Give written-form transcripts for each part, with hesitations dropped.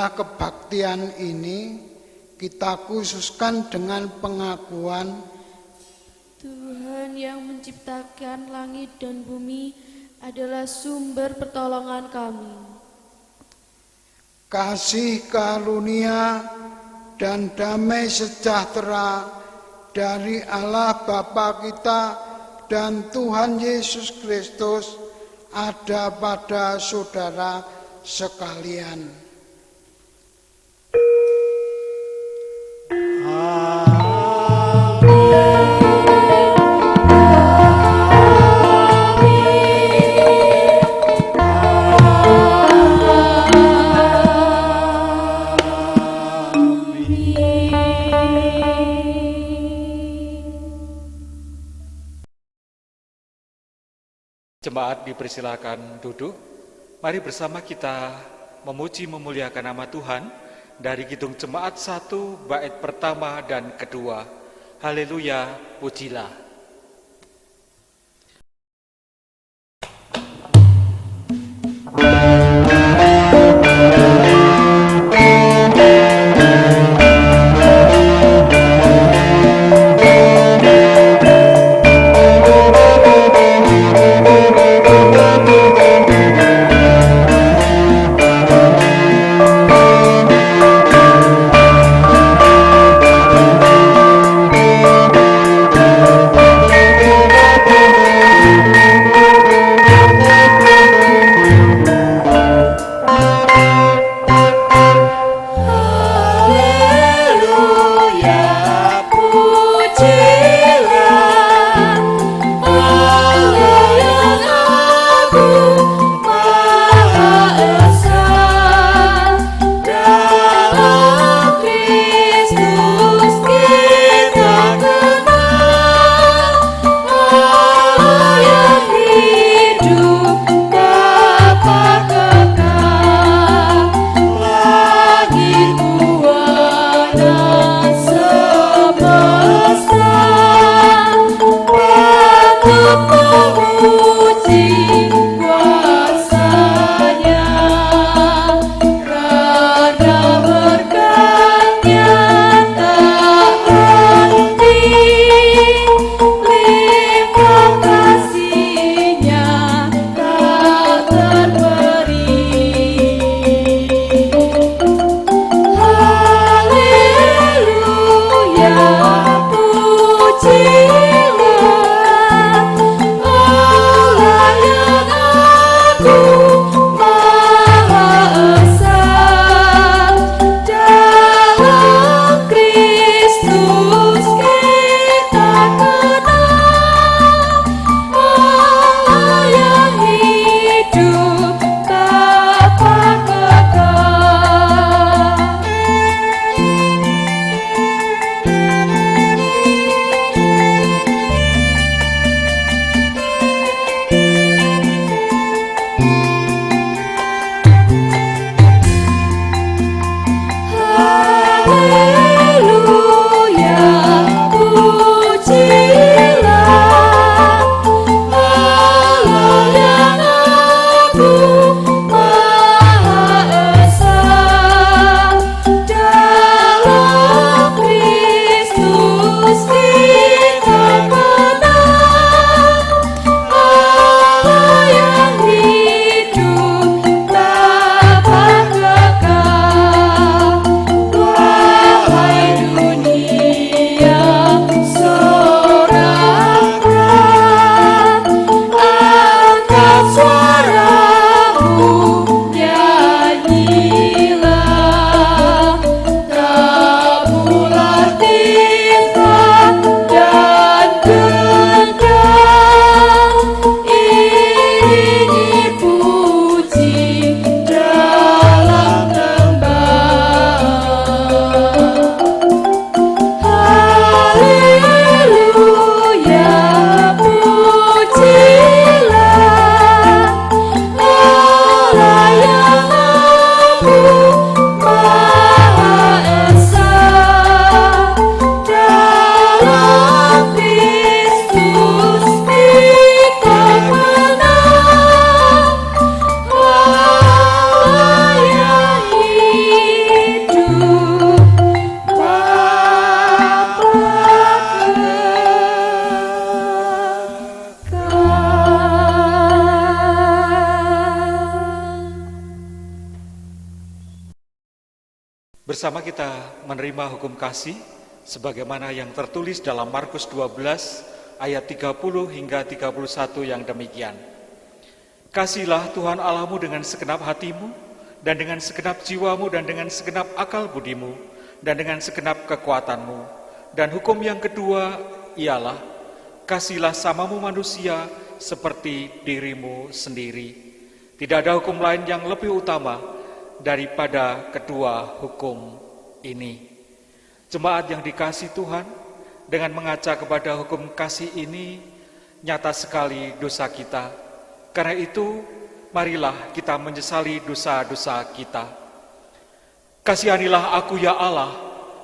Marilah kebaktian ini kita khususkan dengan pengakuan Tuhan yang menciptakan langit dan bumi adalah sumber pertolongan kami. kasih karunia dan damai sejahtera dari Allah Bapa kita dan Tuhan Yesus Kristus ada pada saudara sekalian. Jemaat dipersilakan duduk. Mari bersama kita memuji memuliakan nama Tuhan dari Kidung Jemaat 1 bait pertama dan kedua. Haleluya, pujilah. Bersama kita menerima hukum kasih sebagaimana yang tertulis dalam Markus 12 ayat 30 hingga 31 yang demikian. Kasihilah Tuhan Allahmu dengan segenap hatimu, dan dengan segenap jiwamu, dan dengan segenap akal budimu, dan dengan segenap kekuatanmu. Dan hukum yang kedua ialah, kasihilah samamu manusia seperti dirimu sendiri. Tidak ada hukum lain yang lebih utama daripada kedua hukum ini. Jemaat yang dikasihi Tuhan, dengan mengaca kepada hukum kasih ini, nyata sekali dosa kita. Karena itu, marilah kita menyesali dosa-dosa kita. Kasihanilah aku ya Allah,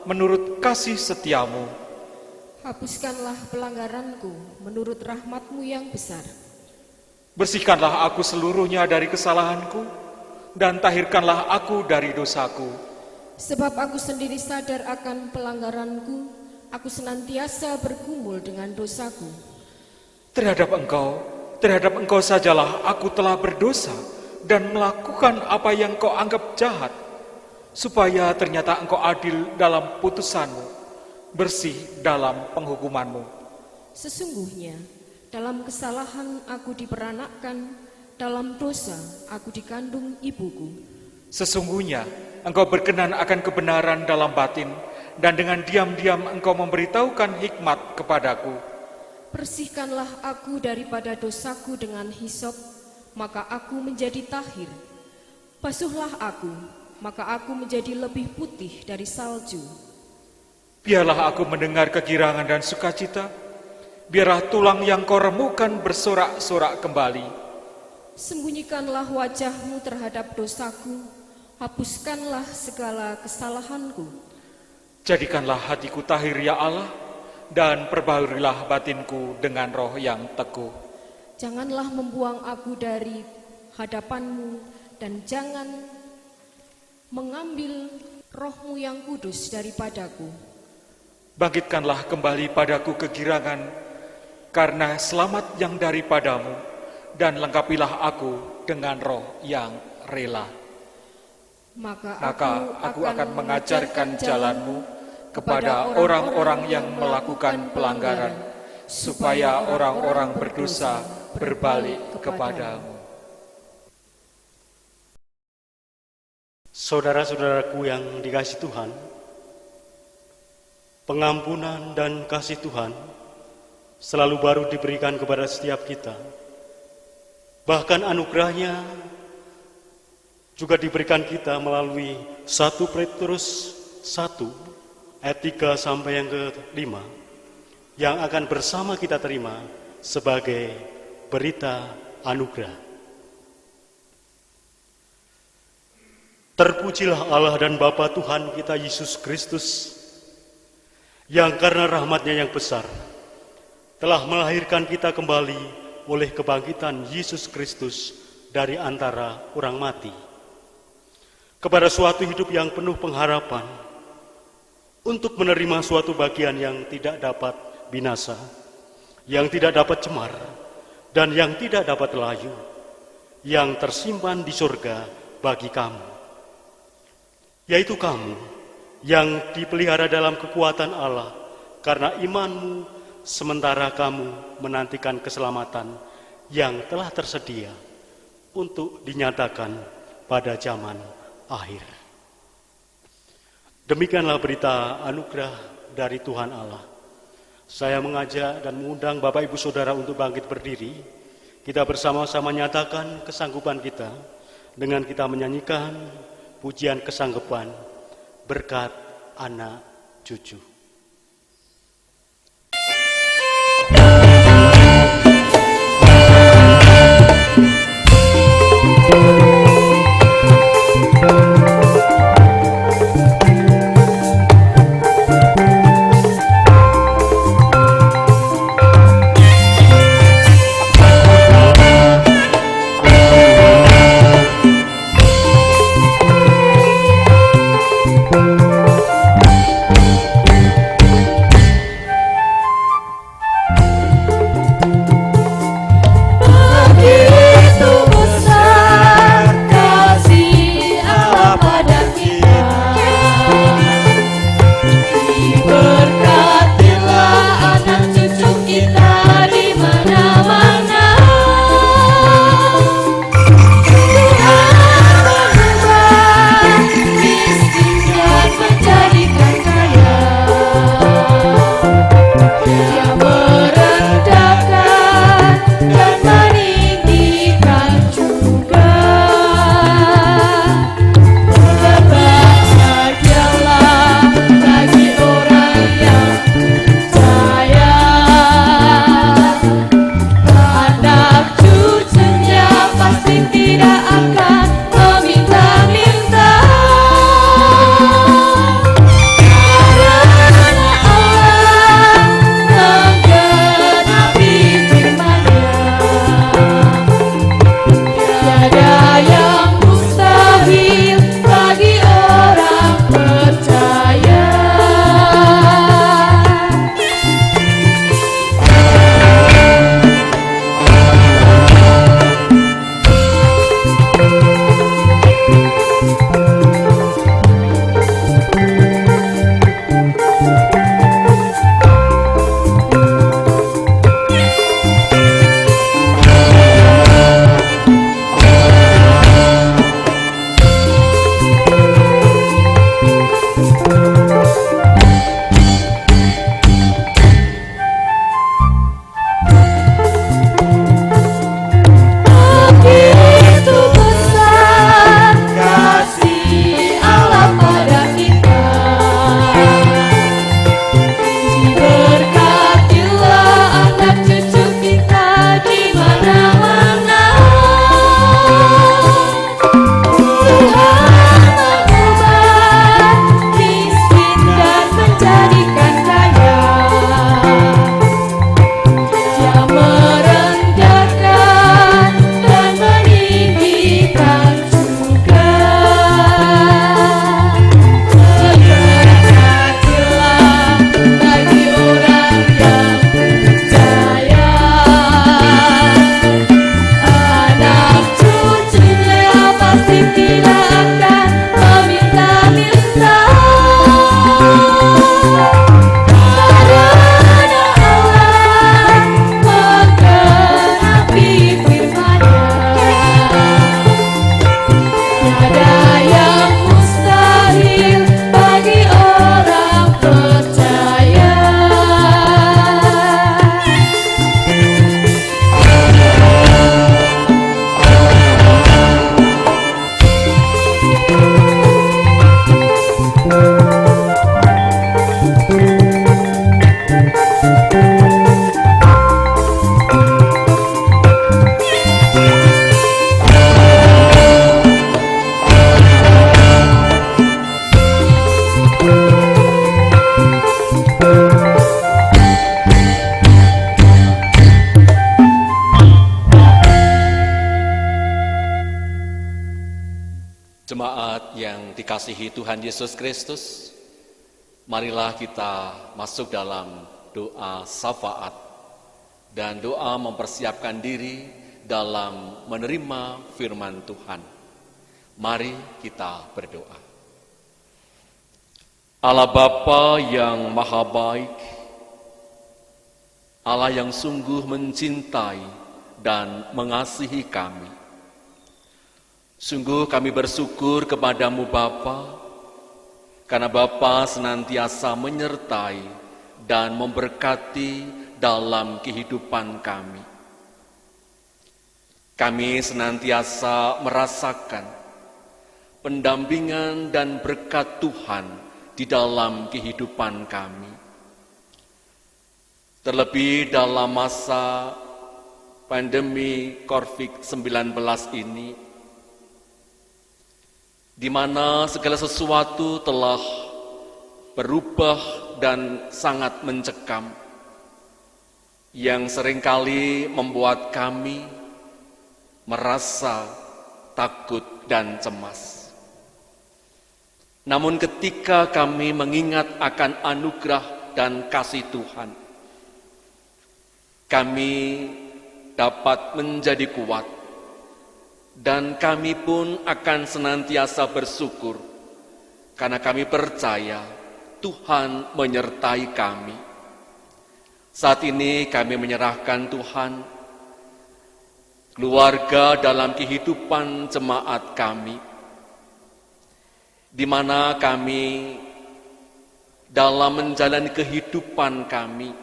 menurut kasih setiamu. Hapuskanlah pelanggaranku menurut rahmat-Mu yang besar. Bersihkanlah aku seluruhnya dari kesalahanku, dan tahirkanlah aku dari dosaku. Sebab aku sendiri sadar akan pelanggaranku, aku senantiasa bergumul dengan dosaku. Terhadap engkau sajalah aku telah berdosa dan melakukan apa yang kau anggap jahat, supaya ternyata engkau adil dalam putusanmu, bersih dalam penghukumanmu. Sesungguhnya, dalam kesalahan aku diperanakkan, dalam dosa aku dikandung ibuku. Sesungguhnya engkau berkenan akan kebenaran dalam batin, dan dengan diam-diam engkau memberitahukan hikmat kepadaku. Bersihkanlah aku daripada dosaku dengan hisop, maka aku menjadi tahir. Basuhlah aku, maka aku menjadi lebih putih dari salju. Biarlah aku mendengar kegirangan dan sukacita, biarlah tulang yang kau remukan bersorak-sorak kembali. Sembunyikanlah wajah-Mu terhadap dosaku, hapuskanlah segala kesalahanku. Jadikanlah hatiku tahir ya Allah, dan perbaharunilah batinku dengan roh yang teguh. Janganlah membuang aku dari hadapan-Mu, dan jangan mengambil roh-Mu yang kudus daripadaku. Bangkitkanlah kembali padaku kegirangan, karena selamat yang daripadamu, dan lengkapilah aku dengan roh yang rela. Maka aku akan mengajarkan jalan-Mu kepada orang-orang yang melakukan pelanggaran, supaya orang-orang berdosa berbalik kepadamu. Saudara-saudaraku yang dikasihi Tuhan, pengampunan dan kasih Tuhan selalu baru diberikan kepada setiap kita. Bahkan anugerahnya juga diberikan kita melalui 1 Petrus 1 ayat 3 sampai yang ke-5 yang akan bersama kita terima sebagai berita anugerah. Terpujilah Allah dan Bapa Tuhan kita Yesus Kristus, yang karena rahmat-Nya yang besar telah melahirkan kita kembali oleh kebangkitan Yesus Kristus dari antara orang mati, kepada suatu hidup yang penuh pengharapan, untuk menerima suatu bagian yang tidak dapat binasa, yang tidak dapat cemar, dan yang tidak dapat layu, yang tersimpan di surga bagi kamu, yaitu kamu yang dipelihara dalam kekuatan Allah karena imanmu, sementara kamu menantikan keselamatan yang telah tersedia untuk dinyatakan pada zaman akhir. Demikianlah berita anugerah dari Tuhan Allah. Saya mengajak dan mengundang Bapak Ibu Saudara untuk bangkit berdiri. Kita bersama-sama nyatakan kesanggupan kita dengan kita menyanyikan pujian kesanggupan berkat anak cucu. dikasihi Tuhan Yesus Kristus, marilah kita masuk dalam doa syafaat dan doa mempersiapkan diri dalam menerima firman Tuhan. Mari kita berdoa. Allah Bapa yang Maha Baik, Allah yang sungguh mencintai dan mengasihi kami. Sungguh kami bersyukur kepadamu Bapa, karena Bapa senantiasa menyertai dan memberkati dalam kehidupan kami. Kami senantiasa merasakan pendampingan dan berkat Tuhan di dalam kehidupan kami. Terlebih dalam masa pandemi COVID-19 ini, di mana segala sesuatu telah berubah dan sangat mencekam, yang seringkali membuat kami merasa takut dan cemas. Namun ketika kami mengingat akan anugerah dan kasih Tuhan, kami dapat menjadi kuat, dan kami pun akan senantiasa bersyukur karena kami percaya Tuhan menyertai kami. Saat ini kami menyerahkan Tuhan keluarga dalam kehidupan jemaat kami, di mana kami dalam menjalani kehidupan kami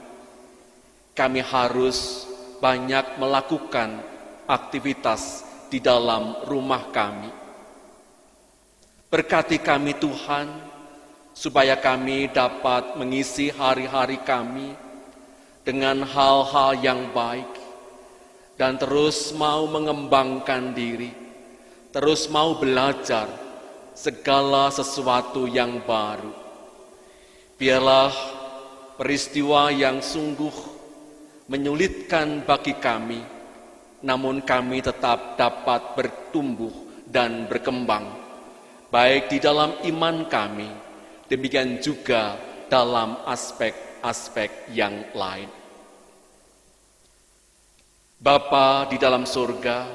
harus banyak melakukan aktivitas di dalam rumah kami. Berkati kami Tuhan, supaya kami dapat mengisi hari-hari kami dengan hal-hal yang baik, dan terus mau mengembangkan diri, terus mau belajar segala sesuatu yang baru. Biarlah peristiwa yang sungguh menyulitkan bagi kami, namun kami tetap dapat bertumbuh dan berkembang, baik di dalam iman kami, demikian juga dalam aspek-aspek yang lain. Bapa di dalam surga,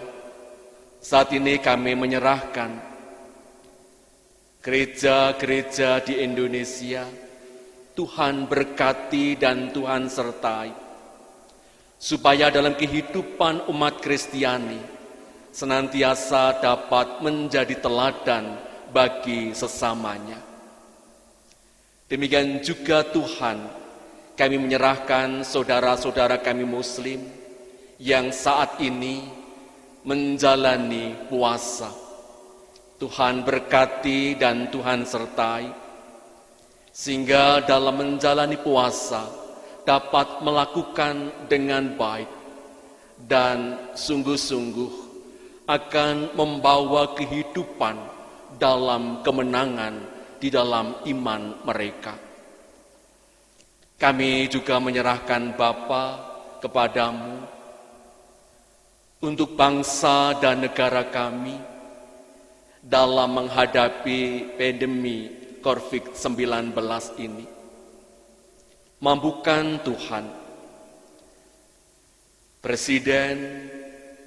saat ini kami menyerahkan gereja-gereja di Indonesia. Tuhan berkati dan Tuhan sertai, supaya dalam kehidupan umat Kristiani senantiasa dapat menjadi teladan bagi sesamanya. Demikian juga Tuhan, kami menyerahkan saudara-saudara kami Muslim yang saat ini menjalani puasa. Tuhan berkati dan Tuhan sertai, sehingga dalam menjalani puasa dapat melakukan dengan baik dan sungguh-sungguh akan membawa kehidupan dalam kemenangan di dalam iman mereka. Kami juga menyerahkan Bapa kepadamu untuk bangsa dan negara kami dalam menghadapi pandemi COVID-19 ini. Mampukan Tuhan, Presiden,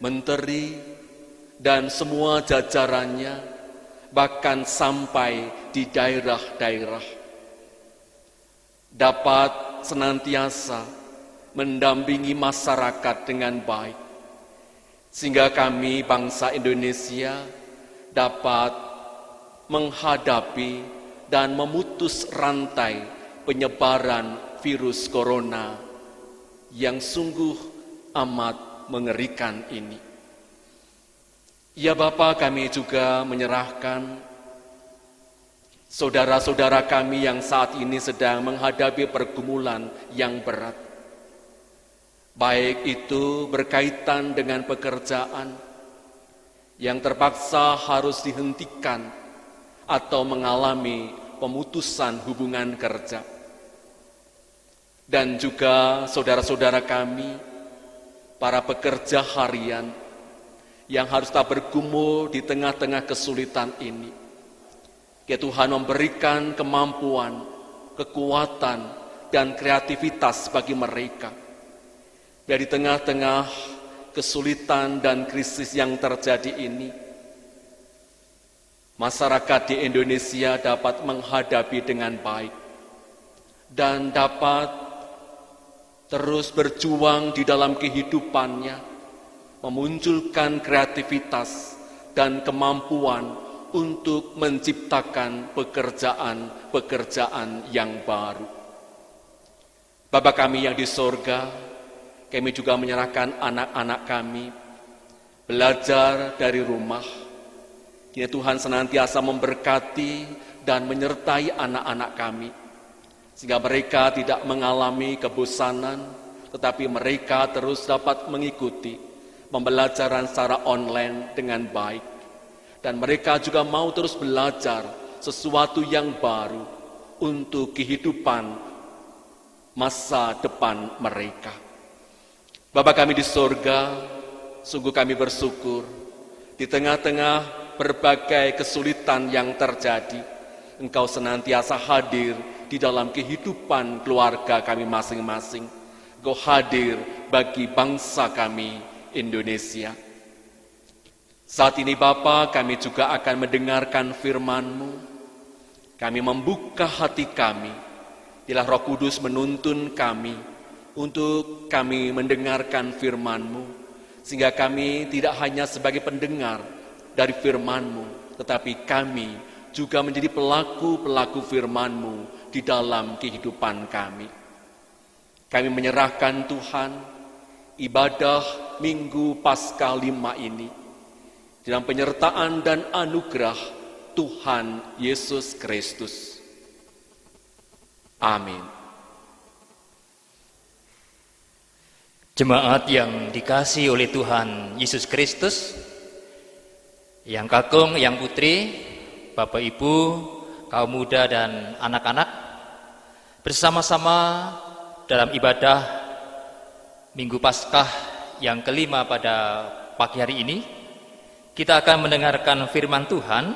Menteri, dan semua jajarannya, bahkan sampai di daerah-daerah, dapat senantiasa mendampingi masyarakat dengan baik, sehingga kami bangsa Indonesia dapat menghadapi dan memutus rantai penyebaran virus corona yang sungguh amat mengerikan ini. Ya Bapa, kami juga menyerahkan saudara-saudara kami yang saat ini sedang menghadapi pergumulan yang berat. Baik itu berkaitan dengan pekerjaan yang terpaksa harus dihentikan atau mengalami pemutusan hubungan kerja. Dan juga saudara-saudara kami, para pekerja harian yang harus tak bergumul di tengah-tengah kesulitan ini. Ya Tuhan, memberikan kemampuan, kekuatan, dan kreativitas bagi mereka. Biar di tengah-tengah kesulitan dan krisis yang terjadi ini, masyarakat di Indonesia dapat menghadapi dengan baik dan dapat terus berjuang di dalam kehidupannya, memunculkan kreativitas dan kemampuan untuk menciptakan pekerjaan-pekerjaan yang baru. Bapa kami yang di sorga, kami juga menyerahkan anak-anak kami belajar dari rumah. Kiranya Tuhan senantiasa memberkati dan menyertai anak-anak kami, sehingga mereka tidak mengalami kebosanan, tetapi mereka terus dapat mengikuti pembelajaran secara online dengan baik. Dan mereka juga mau terus belajar sesuatu yang baru untuk kehidupan masa depan mereka. Bapa kami di sorga, sungguh kami bersyukur di tengah-tengah berbagai kesulitan yang terjadi, Engkau senantiasa hadir di dalam kehidupan keluarga kami masing-masing. Engkau hadir bagi bangsa kami Indonesia. Saat ini Bapa, kami juga akan mendengarkan firman-Mu. Kami membuka hati kami, biarlah Roh Kudus menuntun kami untuk kami mendengarkan firman-Mu, sehingga kami tidak hanya sebagai pendengar dari firman-Mu, tetapi kami juga menjadi pelaku-pelaku firman-Mu di dalam kehidupan kami. Kami menyerahkan Tuhan ibadah Minggu Paskah 5 ini dalam penyertaan dan anugerah Tuhan Yesus Kristus. Amin. Jemaat yang dikasihi oleh Tuhan Yesus Kristus, yang kakung, yang putri, Bapak Ibu, kaum muda dan anak-anak, bersama-sama dalam ibadah Minggu Paskah yang kelima pada pagi hari ini, kita akan mendengarkan firman Tuhan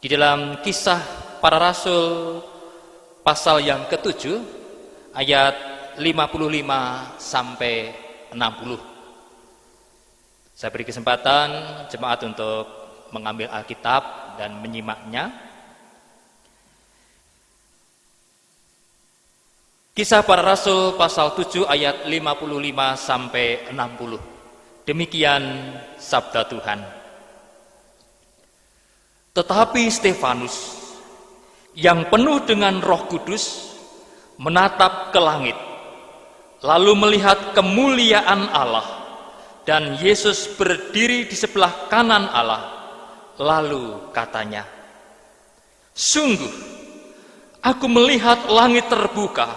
di dalam Kisah Para Rasul pasal yang ke-7 ayat 55 sampai 60. Saya beri kesempatan jemaat untuk mengambil Alkitab dan menyimaknya. Kisah Para Rasul pasal 7 ayat 55 sampai 60. Demikian sabda Tuhan. Tetapi Stefanus yang penuh dengan Roh Kudus menatap ke langit, lalu melihat kemuliaan Allah dan Yesus berdiri di sebelah kanan Allah. Lalu katanya, "Sungguh, aku melihat langit terbuka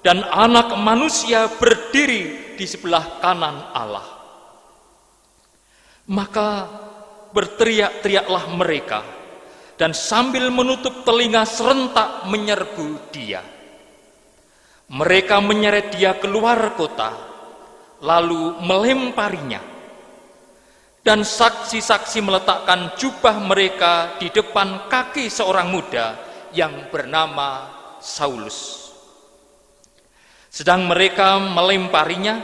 dan Anak Manusia berdiri di sebelah kanan Allah." Maka berteriak-teriaklah mereka dan sambil menutup telinga serentak menyerbu Dia. Mereka menyeret Dia keluar kota, lalu melemparinya. Dan saksi-saksi meletakkan jubah mereka di depan kaki seorang muda yang bernama Saulus. Sedang mereka melemparinya,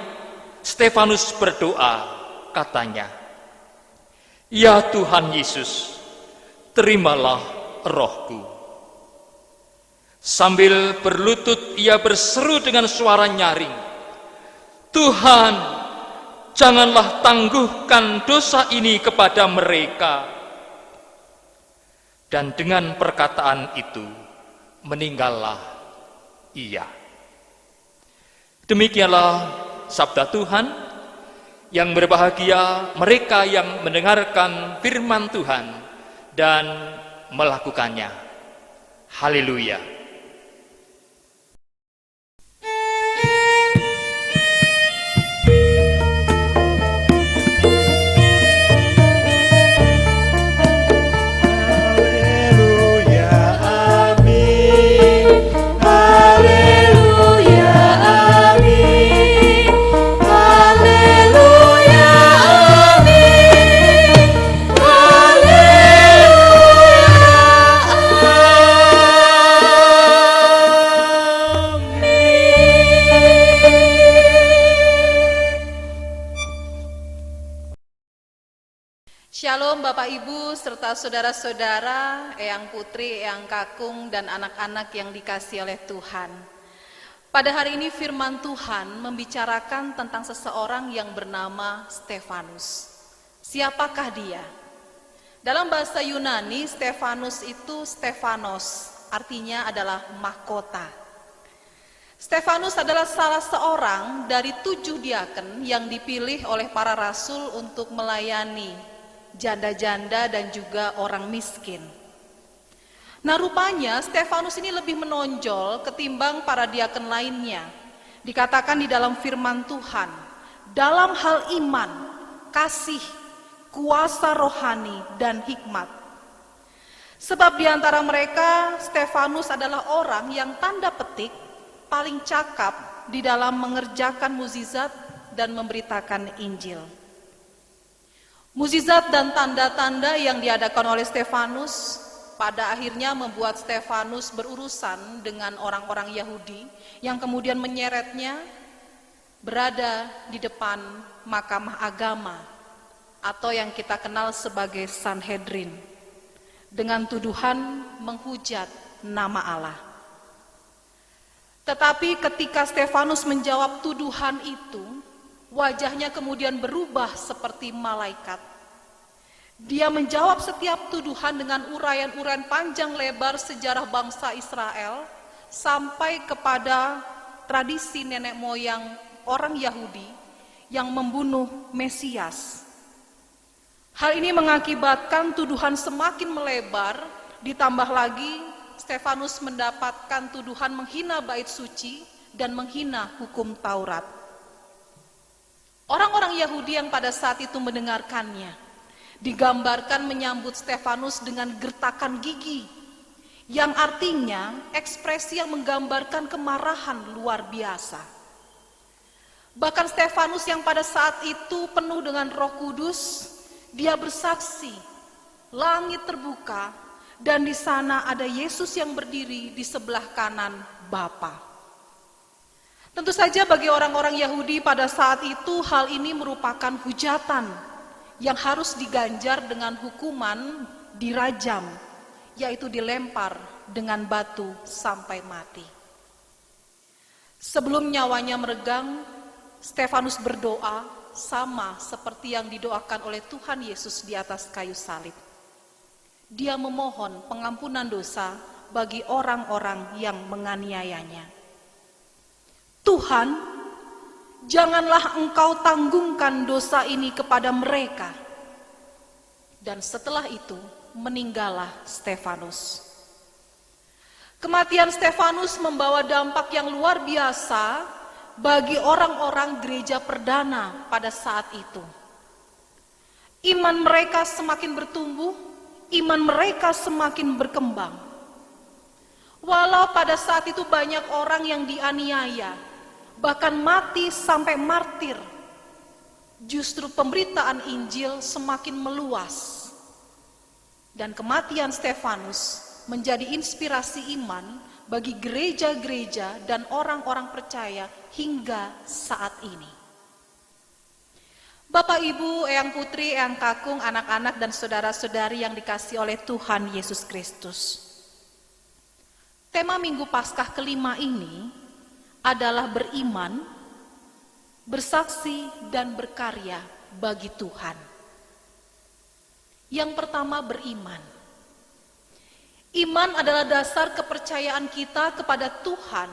Stefanus berdoa, katanya, "Ya Tuhan Yesus, terimalah rohku." Sambil berlutut ia berseru dengan suara nyaring, "Tuhan, janganlah tangguhkan dosa ini kepada mereka." Dan dengan perkataan itu meninggallah ia. Demikianlah sabda Tuhan. Yang berbahagia mereka yang mendengarkan firman Tuhan dan melakukannya. Haleluya. Haleluya, Shalom Bapak Ibu serta saudara-saudara, Eyang Putri, Eyang Kakung, dan anak-anak yang dikasihi oleh Tuhan. Pada hari ini firman Tuhan membicarakan tentang seseorang yang bernama Stefanus. Siapakah dia? Dalam bahasa Yunani, Stefanus itu Stefanos, artinya adalah mahkota. Stefanus adalah salah seorang dari 7 diaken yang dipilih oleh para rasul untuk melayani janda-janda dan juga orang miskin. Nah, rupanya Stefanus ini lebih menonjol ketimbang para diaken lainnya. Dikatakan di dalam firman Tuhan, dalam hal iman, kasih, kuasa rohani, dan hikmat. Sebab di antara mereka, Stefanus adalah orang yang tanda petik paling cakap di dalam mengerjakan mukjizat dan memberitakan Injil. Mukjizat dan tanda-tanda yang diadakan oleh Stefanus pada akhirnya membuat Stefanus berurusan dengan orang-orang Yahudi yang kemudian menyeretnya berada di depan mahkamah agama atau yang kita kenal sebagai Sanhedrin dengan tuduhan menghujat nama Allah. Tetapi ketika Stefanus menjawab tuduhan itu, wajahnya kemudian berubah seperti malaikat. Dia menjawab setiap tuduhan dengan uraian-uraian panjang lebar sejarah bangsa Israel sampai kepada tradisi nenek moyang orang Yahudi yang membunuh Mesias. Hal ini mengakibatkan tuduhan semakin melebar, ditambah lagi Stefanus mendapatkan tuduhan menghina bait suci dan menghina hukum Taurat. Orang-orang Yahudi yang pada saat itu mendengarkannya digambarkan menyambut Stefanus dengan gertakan gigi, yang artinya ekspresi yang menggambarkan kemarahan luar biasa. Bahkan Stefanus yang pada saat itu penuh dengan Roh Kudus, dia bersaksi, langit terbuka, dan di sana ada Yesus yang berdiri di sebelah kanan Bapa. Tentu saja bagi orang-orang Yahudi pada saat itu hal ini merupakan hujatan yang harus diganjar dengan hukuman dirajam, yaitu dilempar dengan batu sampai mati. Sebelum nyawanya meregang, Stefanus berdoa sama seperti yang didoakan oleh Tuhan Yesus di atas kayu salib. Dia memohon pengampunan dosa bagi orang-orang yang menganiayanya. Tuhan, janganlah Engkau tanggungkan dosa ini kepada mereka. Dan setelah itu meninggallah Stefanus. Kematian Stefanus membawa dampak yang luar biasa bagi orang-orang gereja perdana pada saat itu. Iman mereka semakin bertumbuh, iman mereka semakin berkembang. Walau pada saat itu banyak orang yang dianiaya, bahkan mati sampai martir, justru pemberitaan Injil semakin meluas. Dan kematian Stefanus menjadi inspirasi iman bagi gereja-gereja dan orang-orang percaya hingga saat ini. Bapak, Ibu, Eyang Putri, Eyang Kakung, anak-anak dan saudara-saudari yang dikasihi oleh Tuhan Yesus Kristus. Tema Minggu Paskah kelima ini adalah beriman, bersaksi, dan berkarya bagi Tuhan. Yang pertama, beriman. Iman adalah dasar kepercayaan kita kepada Tuhan,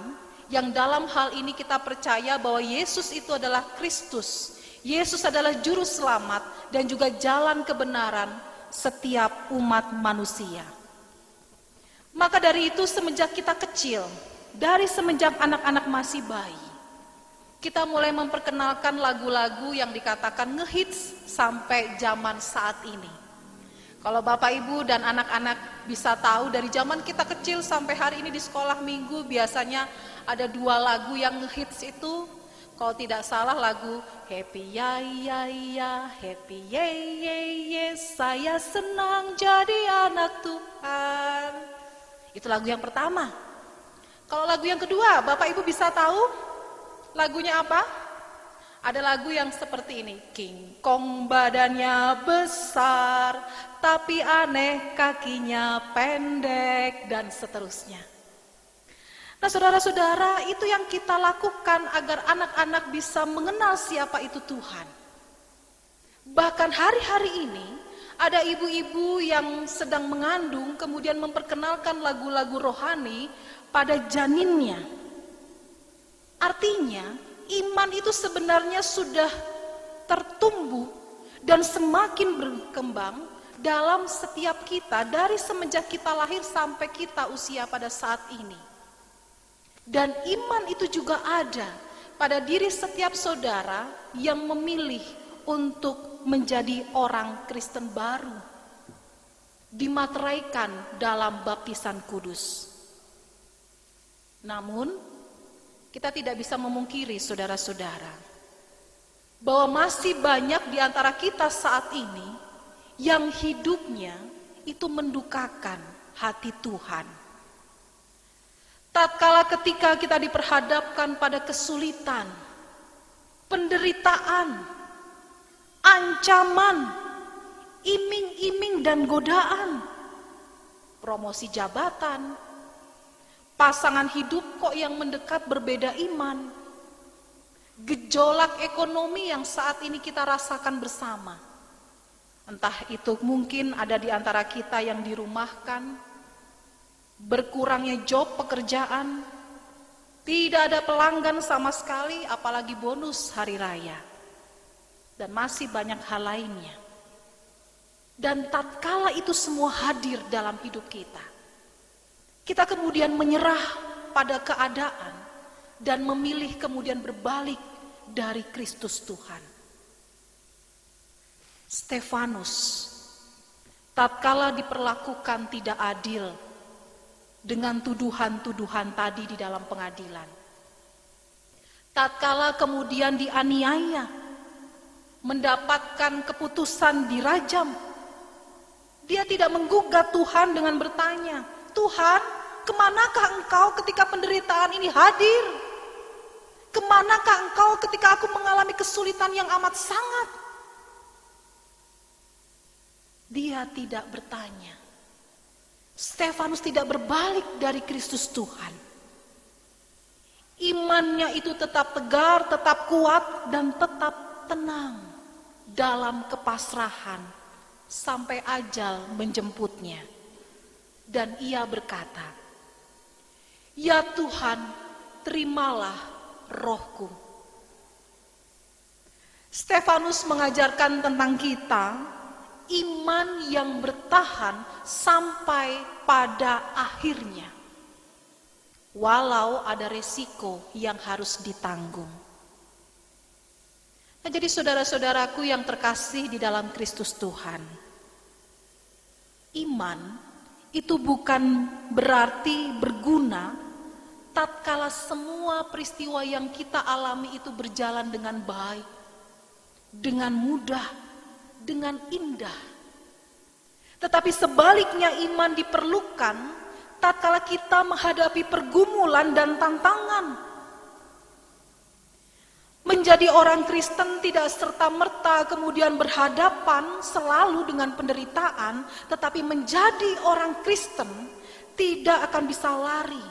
yang dalam hal ini kita percaya bahwa Yesus itu adalah Kristus. Yesus adalah juru selamat dan juga jalan kebenaran setiap umat manusia. Maka dari itu semenjak kita kecil, dari semenjak anak-anak masih bayi, kita mulai memperkenalkan lagu-lagu yang dikatakan ngehits sampai zaman saat ini. Kalau Bapak, Ibu, dan anak-anak bisa tahu dari zaman kita kecil sampai hari ini di sekolah minggu biasanya ada 2 lagu yang ngehits itu. Kalau tidak salah lagu Happy ya ya ya, Happy ye ye ye, saya senang jadi anak Tuhan. Itu lagu yang pertama. Kalau lagu yang kedua, Bapak Ibu bisa tahu lagunya apa? Ada lagu yang seperti ini, King Kong badannya besar, tapi aneh kakinya pendek, dan seterusnya. Nah saudara-saudara, itu yang kita lakukan agar anak-anak bisa mengenal siapa itu Tuhan. Bahkan hari-hari ini, ada ibu-ibu yang sedang mengandung, kemudian memperkenalkan lagu-lagu rohani pada janinnya. Artinya, iman itu sebenarnya sudah tertumbuh dan semakin berkembang dalam setiap kita dari semenjak kita lahir sampai kita usia pada saat ini. Dan iman itu juga ada pada diri setiap saudara yang memilih untuk menjadi orang Kristen baru, dimateraikan dalam baptisan kudus. Namun, kita tidak bisa memungkiri saudara-saudara bahwa masih banyak di antara kita saat ini yang hidupnya itu mendukakan hati Tuhan. Tatkala ketika kita diperhadapkan pada kesulitan, penderitaan, ancaman, iming-iming dan godaan, promosi jabatan, pasangan hidup kok yang mendekat berbeda iman, gejolak ekonomi yang saat ini kita rasakan bersama. Entah itu mungkin ada di antara kita yang dirumahkan, berkurangnya job pekerjaan, tidak ada pelanggan sama sekali, apalagi bonus hari raya, dan masih banyak hal lainnya. Dan tatkala itu semua hadir dalam hidup kita, kita kemudian menyerah pada keadaan dan memilih kemudian berbalik dari Kristus Tuhan. Stefanus, tatkala diperlakukan tidak adil dengan tuduhan-tuduhan tadi di dalam pengadilan, tatkala kemudian dianiaya, mendapatkan keputusan dirajam, dia tidak menggugat Tuhan dengan bertanya, Tuhan, kemanakah engkau ketika penderitaan ini hadir? Kemanakah engkau ketika aku mengalami kesulitan yang amat sangat? Dia tidak bertanya. Stefanus tidak berbalik dari Kristus Tuhan. Imannya itu tetap tegar, tetap kuat, dan tetap tenang dalam kepasrahan sampai ajal menjemputnya. Dan ia berkata, ya Tuhan, terimalah rohku. Stefanus mengajarkan tentang kita, iman yang bertahan sampai pada akhirnya, walau ada resiko yang harus ditanggung. Nah, jadi saudara-saudaraku yang terkasih di dalam Kristus Tuhan, iman itu bukan berarti berguna tatkala semua peristiwa yang kita alami itu berjalan dengan baik, dengan mudah, dengan indah. Tetapi sebaliknya iman diperlukan tatkala kita menghadapi pergumulan dan tantangan. Menjadi orang Kristen tidak serta-merta kemudian berhadapan selalu dengan penderitaan, tetapi menjadi orang Kristen tidak akan bisa lari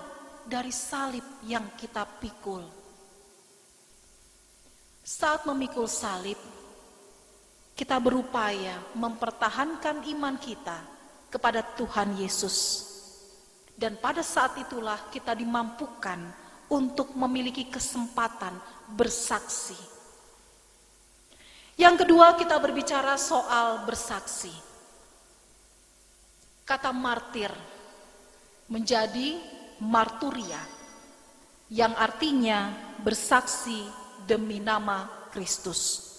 dari salib yang kita pikul. Saat memikul salib, kita berupaya mempertahankan iman kita kepada Tuhan Yesus. Dan pada saat itulah kita dimampukan untuk memiliki kesempatan bersaksi. Yang kedua, kita berbicara soal bersaksi. Kata martir menjadi marturia, yang artinya bersaksi demi nama Kristus.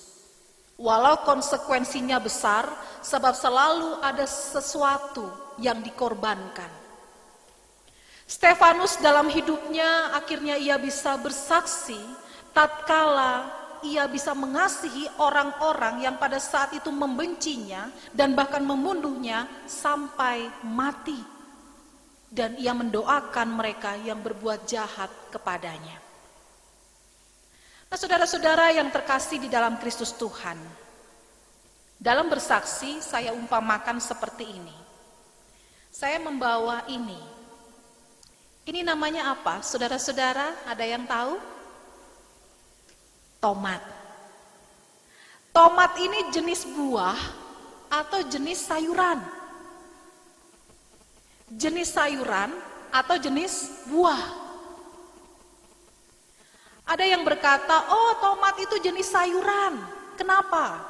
Walau konsekuensinya besar, sebab selalu ada sesuatu yang dikorbankan. Stefanus dalam hidupnya akhirnya ia bisa bersaksi tatkala ia bisa mengasihi orang-orang yang pada saat itu membencinya dan bahkan membunuhnya sampai mati. Dan ia mendoakan mereka yang berbuat jahat kepadanya. Nah, saudara-saudara yang terkasih di dalam Kristus Tuhan, dalam bersaksi saya umpamakan seperti ini. Saya membawa ini. Ini namanya apa? Saudara-saudara, ada yang tahu? Tomat. Tomat ini jenis buah atau jenis sayuran? Jenis sayuran atau jenis buah? Ada yang berkata, oh tomat itu jenis sayuran. Kenapa?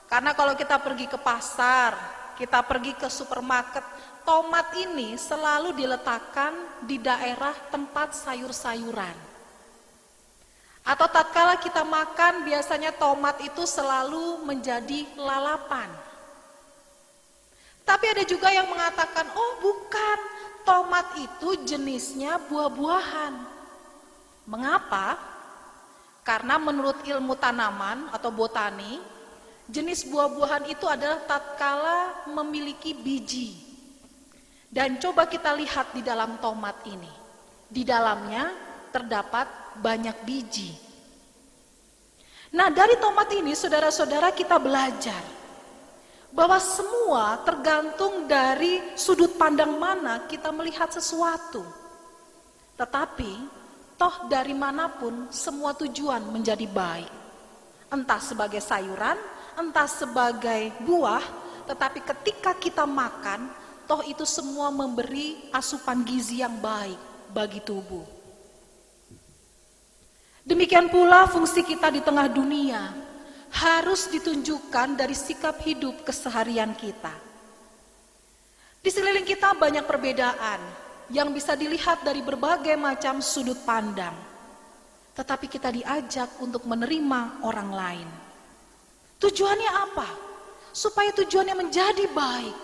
Karena kalau kita pergi ke pasar, kita pergi ke supermarket, tomat ini selalu diletakkan di daerah tempat sayur-sayuran. Atau tatkala kita makan, biasanya tomat itu selalu menjadi lalapan. Tapi ada juga yang mengatakan, oh bukan, tomat itu jenisnya buah-buahan. Mengapa? Karena menurut ilmu tanaman atau botani, jenis buah-buahan itu adalah tatkala memiliki biji. Dan coba kita lihat di dalam tomat ini. Di dalamnya terdapat banyak biji. Nah, dari tomat ini saudara-saudara kita belajar bahwa semua tergantung dari sudut pandang mana kita melihat sesuatu. Tetapi toh dari manapun semua tujuan menjadi baik. Entah sebagai sayuran, entah sebagai buah, tetapi ketika kita makan, toh itu semua memberi asupan gizi yang baik bagi tubuh. Demikian pula fungsi kita di tengah dunia harus ditunjukkan dari sikap hidup keseharian kita. Di sekeliling kita banyak perbedaan yang bisa dilihat dari berbagai macam sudut pandang. Tetapi kita diajak untuk menerima orang lain. Tujuannya apa? Supaya tujuannya menjadi baik.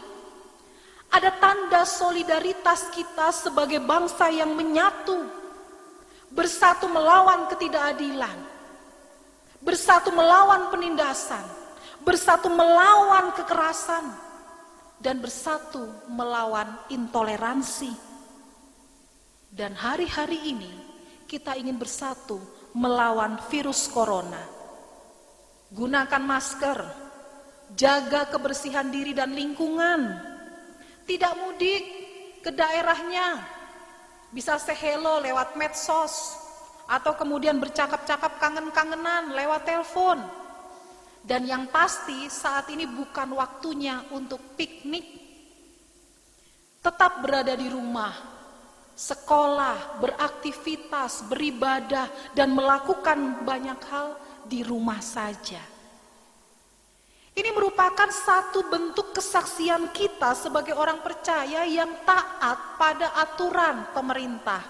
Ada tanda solidaritas kita sebagai bangsa yang menyatu, bersatu melawan ketidakadilan, bersatu melawan penindasan, bersatu melawan kekerasan, dan bersatu melawan intoleransi. Dan hari-hari ini kita ingin bersatu melawan virus corona. Gunakan masker, jaga kebersihan diri dan lingkungan. Tidak mudik ke daerahnya, bisa say hello lewat medsos, atau kemudian bercakap-cakap kangen-kangenan lewat telepon. Dan yang pasti saat ini bukan waktunya untuk piknik. Tetap berada di rumah, sekolah, beraktivitas, beribadah, dan melakukan banyak hal di rumah saja. Ini merupakan satu bentuk kesaksian kita sebagai orang percaya yang taat pada aturan pemerintah.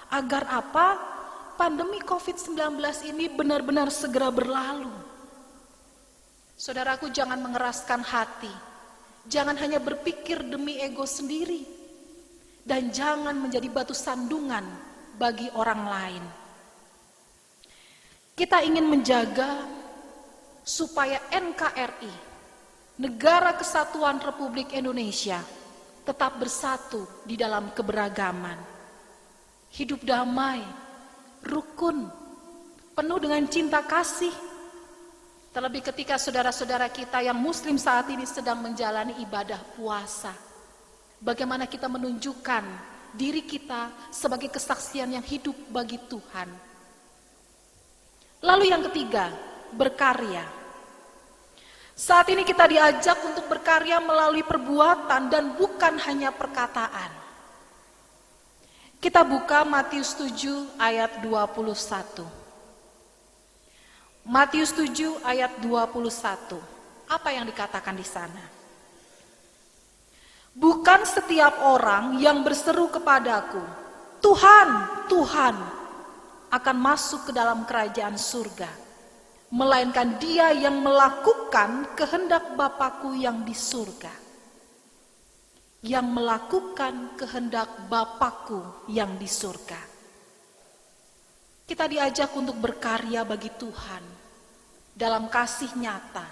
Agar apa? Pandemi COVID-19 ini benar-benar segera berlalu. Saudaraku, jangan mengeraskan hati. Jangan hanya berpikir demi ego sendiri. Dan jangan menjadi batu sandungan bagi orang lain. Kita ingin menjaga supaya NKRI, Negara Kesatuan Republik Indonesia, tetap bersatu di dalam keberagaman. Hidup damai, rukun, penuh dengan cinta kasih. Terlebih ketika saudara-saudara kita yang muslim saat ini sedang menjalani ibadah puasa. Bagaimana kita menunjukkan diri kita sebagai kesaksian yang hidup bagi Tuhan. Lalu yang ketiga, berkarya. Saat ini kita diajak untuk berkarya melalui perbuatan dan bukan hanya perkataan. Kita buka Matius 7 ayat 21. Matius 7 ayat 21. Apa yang dikatakan di sana? Bukan setiap orang yang berseru kepadaku, Tuhan, Tuhan, akan masuk ke dalam kerajaan surga, melainkan dia yang melakukan kehendak Bapa-Ku yang di surga. Yang melakukan kehendak Bapa-Ku yang di surga. Kita diajak untuk berkarya bagi Tuhan, dalam kasih nyata,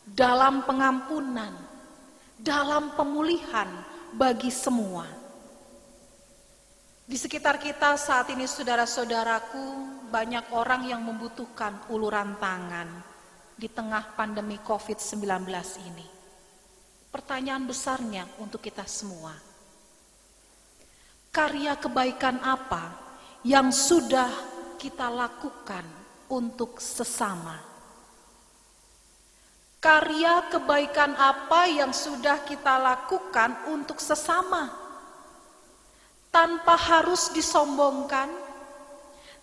dalam pengampunan, dalam pemulihan bagi semua. Di sekitar kita saat ini saudara-saudaraku, banyak orang yang membutuhkan uluran tangan di tengah pandemi COVID-19 ini. Pertanyaan besarnya untuk kita semua, karya kebaikan apa yang sudah kita lakukan untuk sesama? Karya kebaikan apa yang sudah kita lakukan untuk sesama? Tanpa harus disombongkan,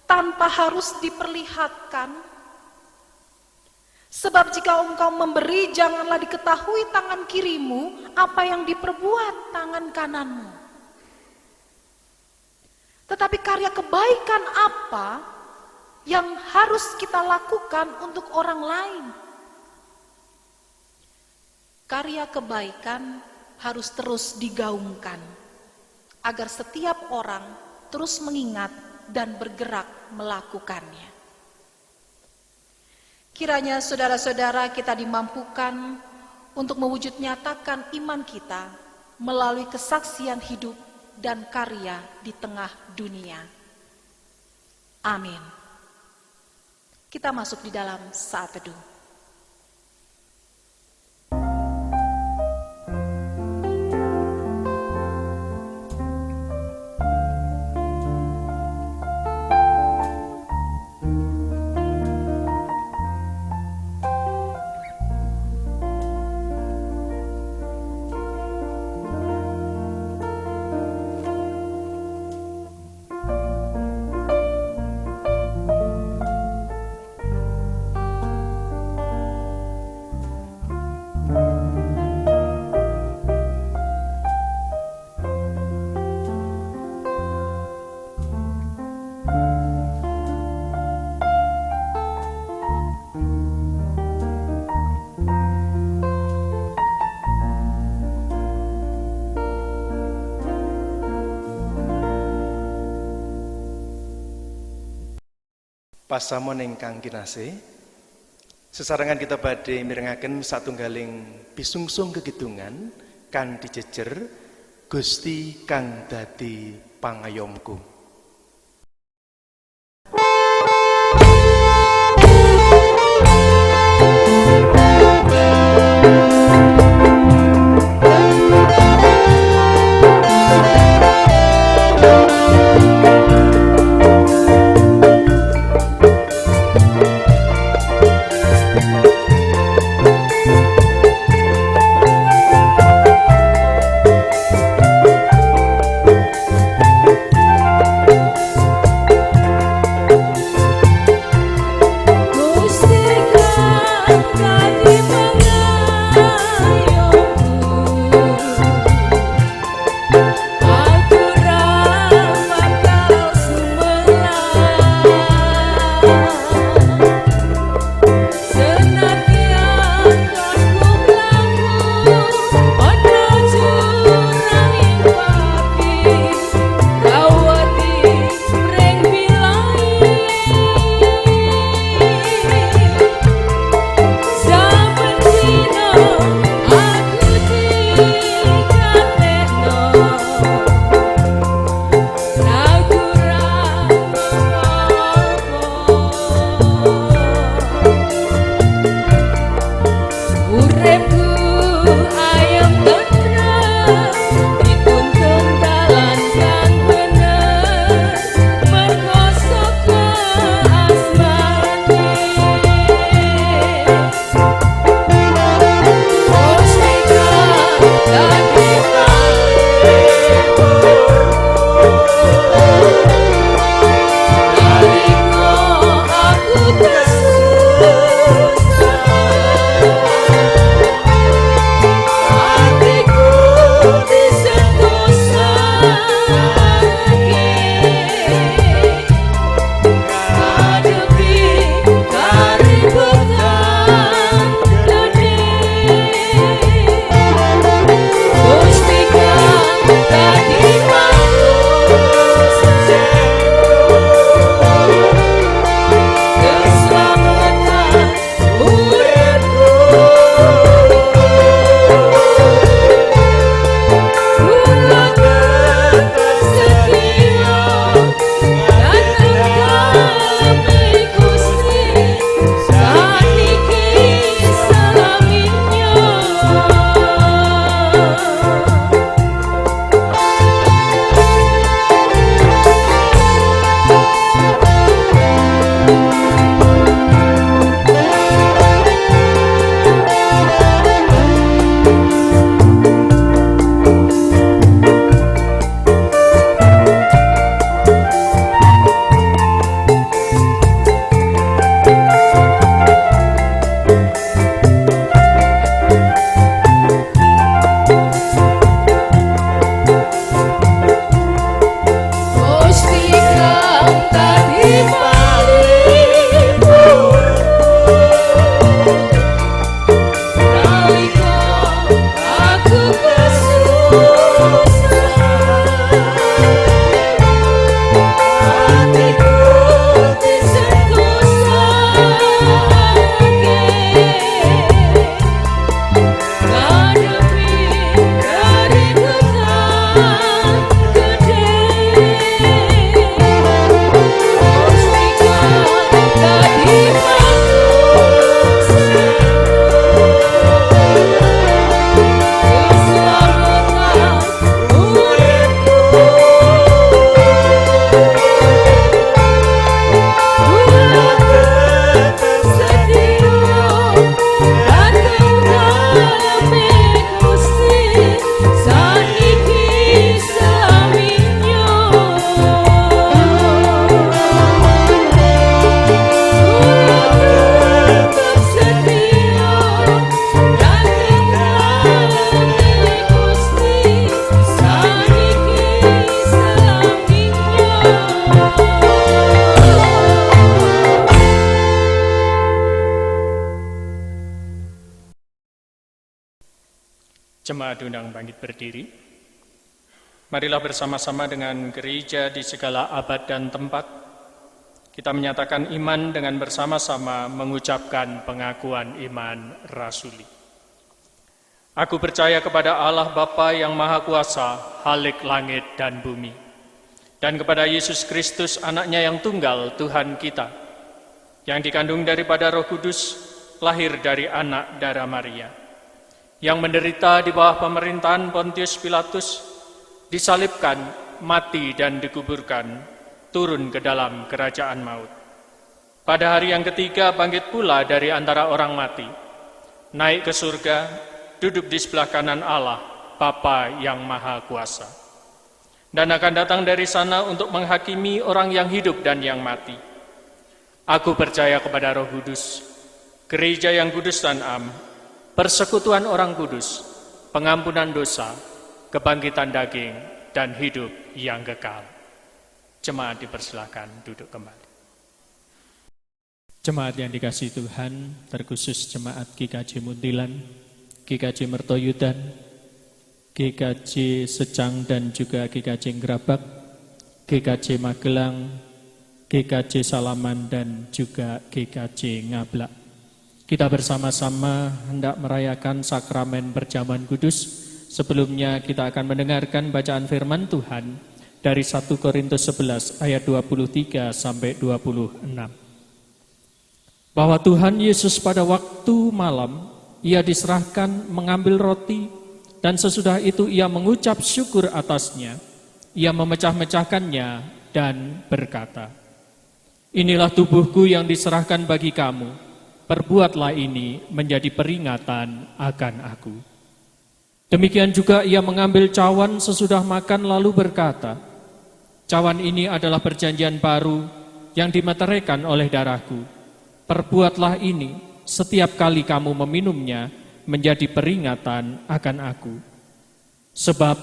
tanpa harus diperlihatkan. Sebab jika engkau memberi, janganlah diketahui tangan kirimu apa yang diperbuat tangan kananmu. Tetapi karya kebaikan apa yang harus kita lakukan untuk orang lain? Karya kebaikan harus terus digaungkan, agar setiap orang terus mengingat dan bergerak melakukannya. Kiranya saudara-saudara kita dimampukan untuk mewujud nyatakan iman kita melalui kesaksian hidup dan karya di tengah dunia. Amin. Kita masuk di dalam saat teduh. Pasamun ingkang kinasih, sesarengan kita badhe mirengaken satunggaling pisungsung kekidungan kanthi jejer Gusti kang dadi pangayomku. Jemaat diundang bangkit berdiri. Marilah bersama-sama dengan gereja di segala abad dan tempat, kita menyatakan iman dengan bersama-sama mengucapkan pengakuan iman rasuli. Aku percaya kepada Allah Bapa yang Maha Kuasa, Khalik langit dan bumi, dan kepada Yesus Kristus, anaknya yang tunggal, Tuhan kita, yang dikandung daripada Roh Kudus, lahir dari anak darah Maria, yang menderita di bawah pemerintahan Pontius Pilatus, disalibkan, mati dan dikuburkan, turun ke dalam kerajaan maut. Pada hari yang ketiga bangkit pula dari antara orang mati, naik ke surga, duduk di sebelah kanan Allah, Bapa yang Maha Kuasa, dan akan datang dari sana untuk menghakimi orang yang hidup dan yang mati. Aku percaya kepada Roh Kudus, gereja yang kudus dan am, persekutuan orang kudus, pengampunan dosa, kebangkitan daging, dan hidup yang kekal. Jemaat dipersilakan duduk kembali. Jemaat yang dikasihi Tuhan, terkhusus Jemaat GKJ Muntilan, GKJ Mertoyudan, GKJ Secang dan juga GKJ Ngerabak, GKJ Magelang, GKJ Salaman dan juga GKJ Ngablak. Kita bersama-sama hendak merayakan sakramen perjamuan kudus. Sebelumnya kita akan mendengarkan bacaan firman Tuhan dari 1 Korintus 11 ayat 23 sampai 26. Bahwa Tuhan Yesus pada waktu malam ia diserahkan mengambil roti, dan sesudah itu ia mengucap syukur atasnya, ia memecah-mecahkannya dan berkata, "Inilah tubuhku yang diserahkan bagi kamu, perbuatlah ini menjadi peringatan akan aku." Demikian juga ia mengambil cawan sesudah makan lalu berkata, "Cawan ini adalah perjanjian baru yang dimeteraikan oleh darahku. Perbuatlah ini setiap kali kamu meminumnya menjadi peringatan akan aku. Sebab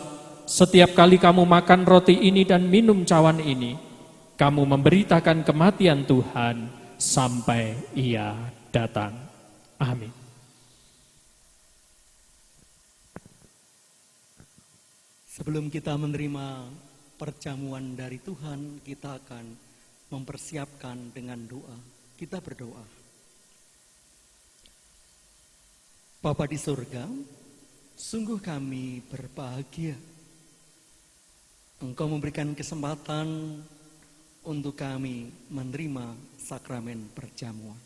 setiap kali kamu makan roti ini dan minum cawan ini, kamu memberitakan kematian Tuhan sampai ia datang." Amin. Sebelum kita menerima perjamuan dari Tuhan, kita akan mempersiapkan dengan doa. Kita berdoa. Bapa di surga, sungguh kami berbahagia. Engkau memberikan kesempatan untuk kami menerima sakramen perjamuan.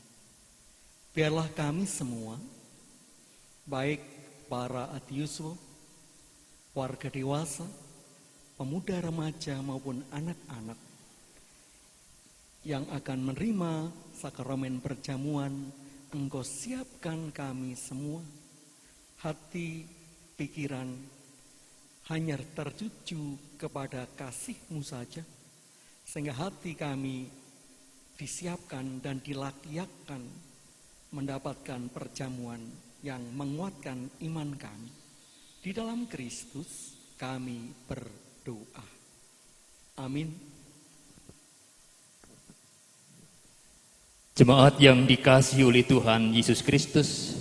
Biarlah kami semua, baik para adiuswa, warga dewasa, pemuda remaja maupun anak-anak yang akan menerima sakramen perjamuan, Engkau siapkan kami semua, hati, pikiran, hanya tertuju kepada kasih-Mu saja, sehingga hati kami disiapkan dan dilakyakkan mendapatkan perjamuan yang menguatkan iman kami. Di dalam Kristus kami berdoa. Amin. Jemaat yang dikasihi oleh Tuhan Yesus Kristus,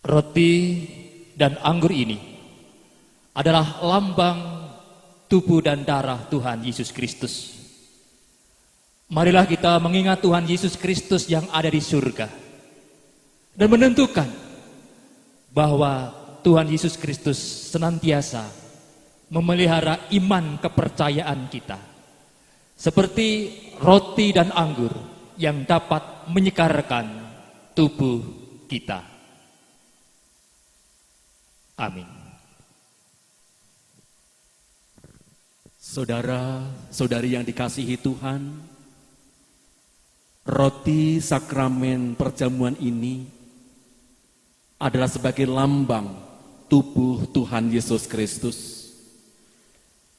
roti dan anggur ini adalah lambang tubuh dan darah Tuhan Yesus Kristus. Marilah kita mengingat Tuhan Yesus Kristus yang ada di surga dan menentukan bahwa Tuhan Yesus Kristus senantiasa memelihara iman kepercayaan kita, seperti roti dan anggur yang dapat menyegarkan tubuh kita. Amin. Saudara-saudari yang dikasihi Tuhan, roti sakramen perjamuan ini adalah sebagai lambang tubuh Tuhan Yesus Kristus.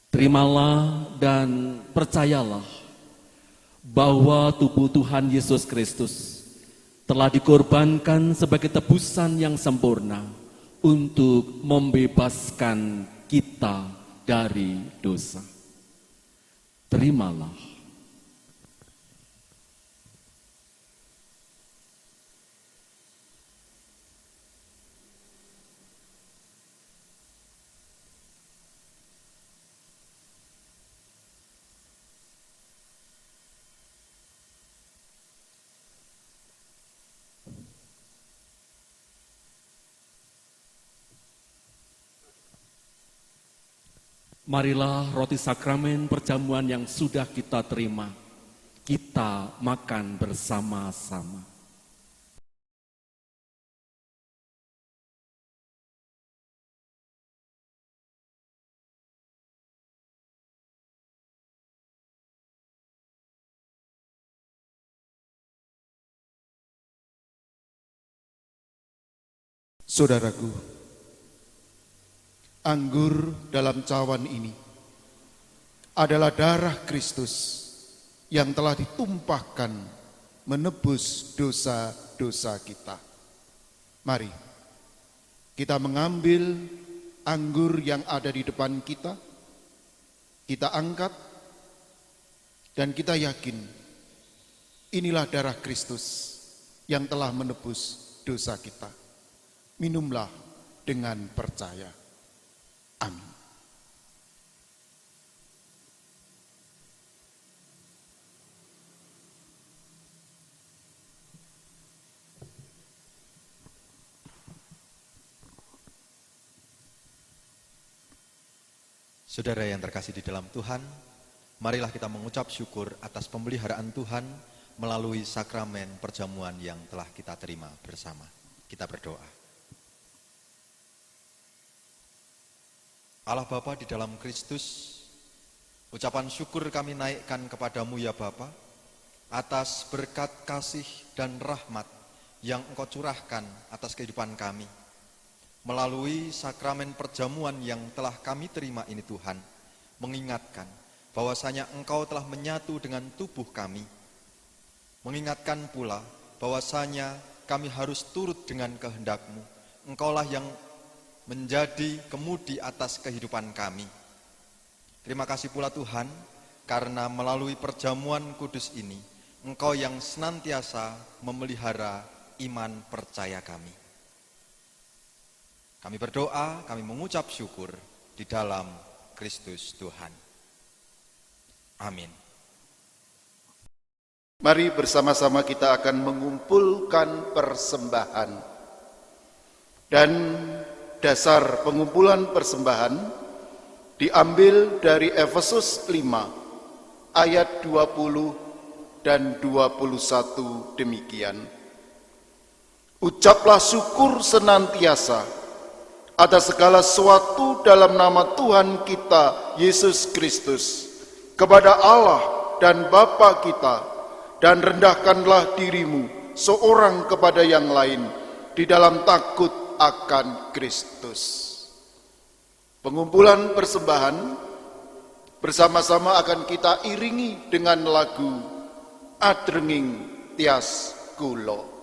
Terimalah dan percayalah bahwa tubuh Tuhan Yesus Kristus telah dikorbankan sebagai tebusan yang sempurna untuk membebaskan kita dari dosa. Terimalah. Marilah roti sakramen perjamuan yang sudah kita terima, kita makan bersama-sama. Saudaraku, anggur dalam cawan ini adalah darah Kristus yang telah ditumpahkan menebus dosa-dosa kita. Mari kita mengambil anggur yang ada di depan kita, kita angkat, dan kita yakin inilah darah Kristus yang telah menebus dosa kita. Minumlah dengan percaya. Amin. Saudara yang terkasih di dalam Tuhan, marilah kita mengucap syukur atas pemeliharaan Tuhan melalui sakramen perjamuan yang telah kita terima bersama. Kita berdoa. Allah Bapa di dalam Kristus, ucapan syukur kami naikkan kepadamu ya Bapa, atas berkat kasih dan rahmat yang Engkau curahkan atas kehidupan kami. Melalui sakramen perjamuan yang telah kami terima ini Tuhan, mengingatkan bahwasanya Engkau telah menyatu dengan tubuh kami. Mengingatkan pula bahwasanya kami harus turut dengan kehendak-Mu. Engkaulah yang menjadi kemudi atas kehidupan kami. Terima kasih pula Tuhan, karena melalui perjamuan kudus ini, Engkau yang senantiasa memelihara iman percaya kami. Kami berdoa, kami mengucap syukur di dalam Kristus Tuhan. Amin. Mari bersama-sama kita akan mengumpulkan persembahan. Dan dasar pengumpulan persembahan diambil dari Efesus 5 ayat 20 dan 21 demikian. Ucaplah syukur senantiasa atas segala sesuatu dalam nama Tuhan kita Yesus Kristus kepada Allah dan Bapa kita, dan rendahkanlah dirimu seorang kepada yang lain di dalam takut akan Kristus. Pengumpulan persembahan bersama-sama akan kita iringi dengan lagu Adrenging Tias Kulo.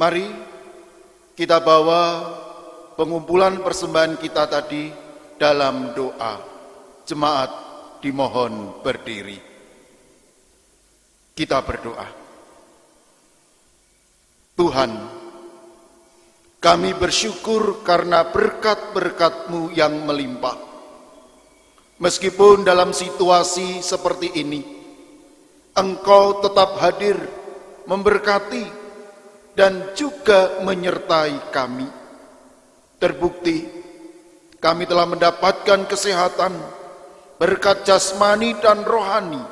Mari kita bawa pengumpulan persembahan kita tadi dalam doa. Jemaat dimohon berdiri. Kita berdoa. Tuhan, kami bersyukur karena berkat-berkat-Mu yang melimpah. Meskipun dalam situasi seperti ini, Engkau tetap hadir, memberkati, dan juga menyertai kami. Terbukti, kami telah mendapatkan kesehatan, berkat jasmani dan rohani,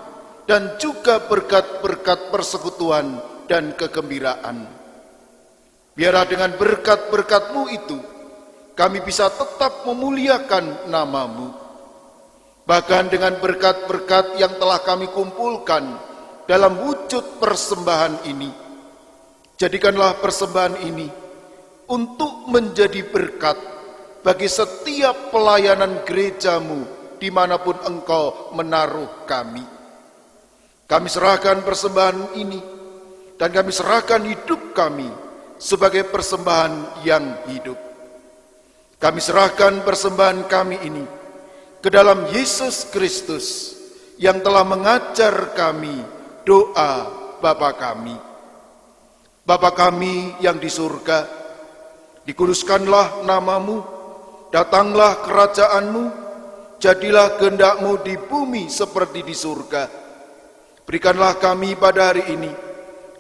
dan juga berkat-berkat persekutuan dan kegembiraan. Biarlah dengan berkat-berkat-Mu itu, kami bisa tetap memuliakan nama-Mu. Bahkan dengan berkat-berkat yang telah kami kumpulkan dalam wujud persembahan ini, jadikanlah persembahan ini untuk menjadi berkat bagi setiap pelayanan gereja-Mu dimanapun Engkau menaruh kami. Kami serahkan persembahan ini dan kami serahkan hidup kami sebagai persembahan yang hidup. Kami serahkan persembahan kami ini ke dalam Yesus Kristus yang telah mengajar kami doa Bapa kami. Bapa kami yang di surga, dikuduskanlah nama-Mu, datanglah kerajaan-Mu, jadilah kehendak-Mu di bumi seperti di surga. Berikanlah kami pada hari ini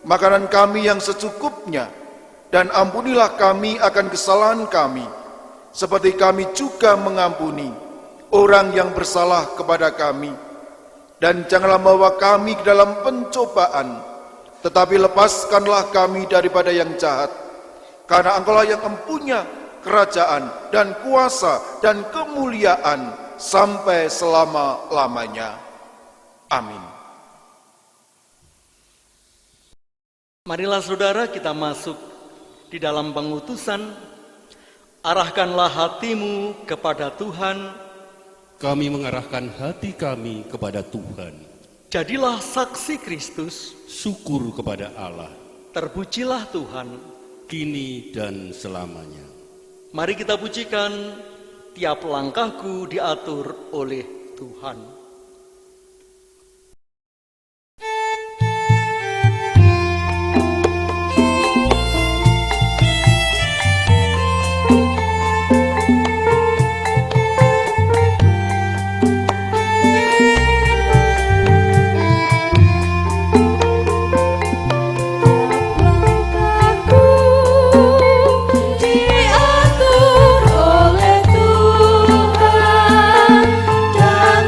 makanan kami yang secukupnya, dan ampunilah kami akan kesalahan kami, seperti kami juga mengampuni orang yang bersalah kepada kami. Dan janganlah membawa kami ke dalam pencobaan, tetapi lepaskanlah kami daripada yang jahat. Karena Engkaulah yang mempunyai kerajaan dan kuasa dan kemuliaan sampai selama-lamanya. Amin. Marilah saudara kita masuk di dalam pengutusan. Arahkanlah hatimu kepada Tuhan. Kami mengarahkan hati kami kepada Tuhan. Jadilah saksi Kristus. Syukur kepada Allah. Terpujilah Tuhan. Kini dan selamanya. Mari kita pujikan, tiap langkahku diatur oleh Tuhan. Diatur oleh Tuhan dan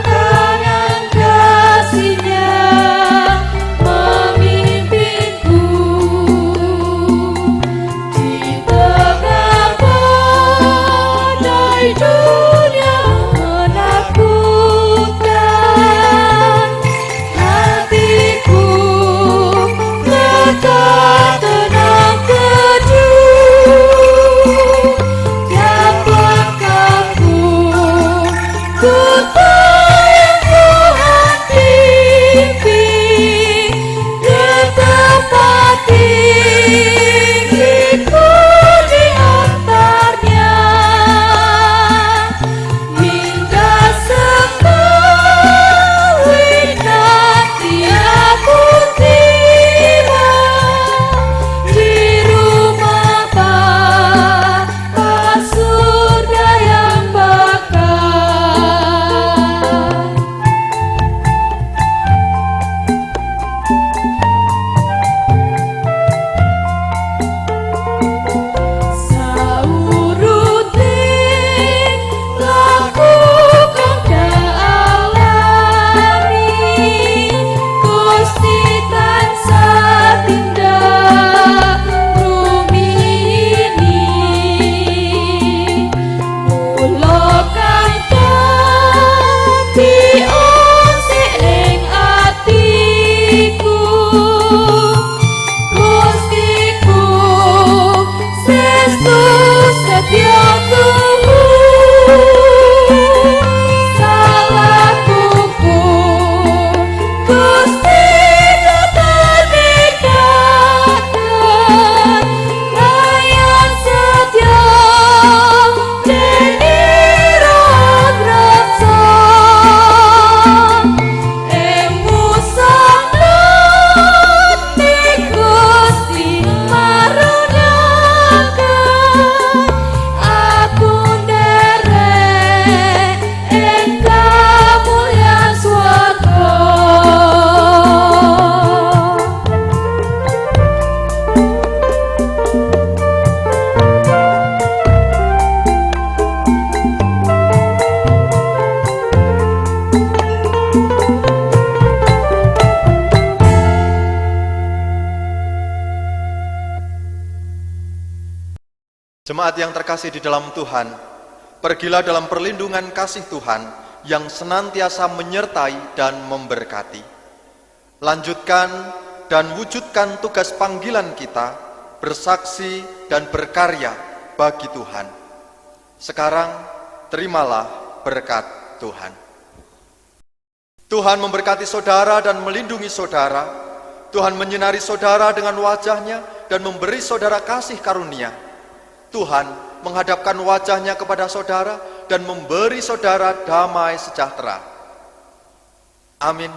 Jemaat yang terkasih di dalam Tuhan, pergilah dalam perlindungan kasih Tuhan yang senantiasa menyertai dan memberkati. Lanjutkan dan wujudkan tugas panggilan kita, bersaksi dan berkarya bagi Tuhan. Sekarang, terimalah berkat Tuhan. Tuhan memberkati saudara dan melindungi saudara. Tuhan menyinari saudara dengan wajah-Nya dan memberi saudara kasih karunia. Tuhan menghadapkan wajah-Nya kepada saudara dan memberi saudara damai sejahtera. Amin.